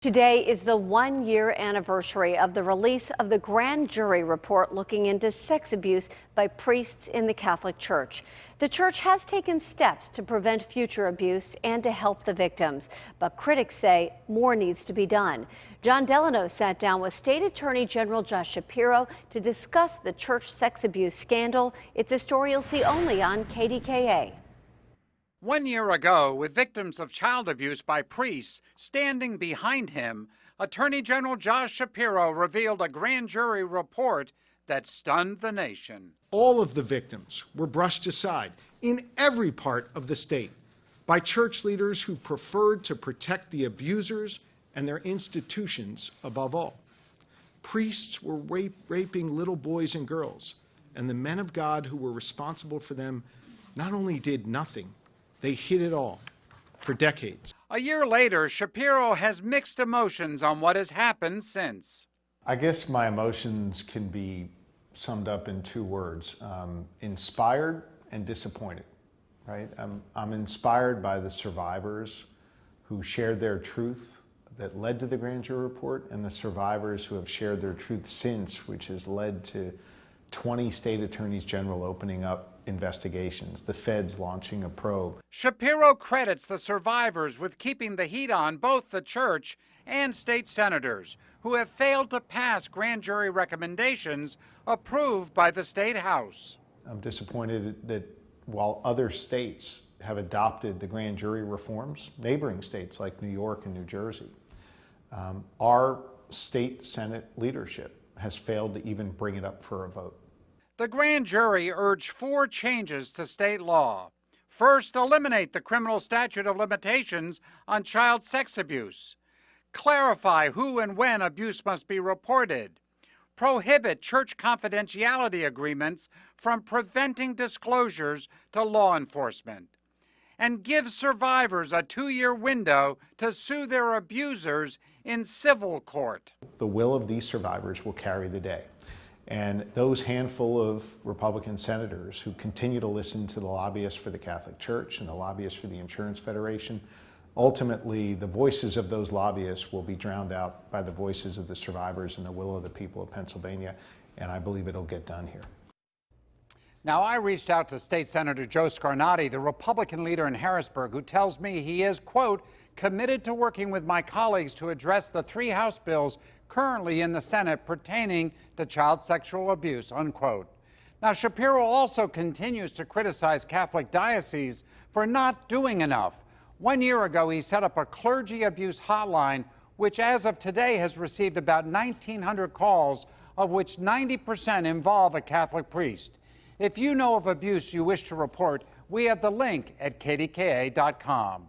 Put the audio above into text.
Today is the one-year anniversary of the release of the grand jury report looking into sex abuse by priests in the Catholic Church. The church has taken steps to prevent future abuse and to help the victims, but critics say more needs to be done. John Delano sat down with State Attorney General Shapiro to discuss the church sex abuse scandal. It's a story you'll see only on KDKA. 1 year ago, with victims of child abuse by priests standing behind him, Attorney General Josh Shapiro revealed a grand jury report that stunned the nation. All of the victims were brushed aside in every part of the state by church leaders who preferred to protect the abusers and their institutions above all. Priests were raping little boys and girls, and the men of God who were responsible for them not only did nothing, they hid it all for decades. A year later, Shapiro has mixed emotions on what has happened since. I guess my emotions can be summed up in two words, inspired and disappointed, right? I'm inspired by the survivors who shared their truth that led to the grand jury report, and the survivors who have shared their truth since, which has led to 20 state attorneys general opening up investigations, the feds launching a probe. Shapiro credits the survivors with keeping the heat on both the church and state senators who have failed to pass grand jury recommendations approved by the state house. I'm disappointed that while other states have adopted the grand jury reforms, neighboring states like New York and New Jersey, our state Senate leadership has failed to even bring it up for a vote. The grand jury urged 4 changes to state law. First, eliminate the criminal statute of limitations on child sex abuse. Clarify who and when abuse must be reported. Prohibit church confidentiality agreements from preventing disclosures to law enforcement. And give survivors a 2-year window to sue their abusers in civil court. The will of these survivors will carry the day. And those handful of Republican senators who continue to listen to the lobbyists for the Catholic Church and the lobbyists for the Insurance Federation, ultimately the voices of those lobbyists will be drowned out by the voices of the survivors and the will of the people of Pennsylvania, and I believe it'll get done here. Now, I reached out to State Senator Joe Scarnati, the Republican leader in Harrisburg, who tells me he is, quote, committed to working with my colleagues to address the 3 House bills currently in the Senate pertaining to child sexual abuse, unquote. Now, Shapiro also continues to criticize Catholic dioceses for not doing enough. 1 year ago, he set up a clergy abuse hotline, which as of today has received about 1,900 calls, of which 90% involve a Catholic priest. If you know of abuse you wish to report, we have the link at KDKA.com.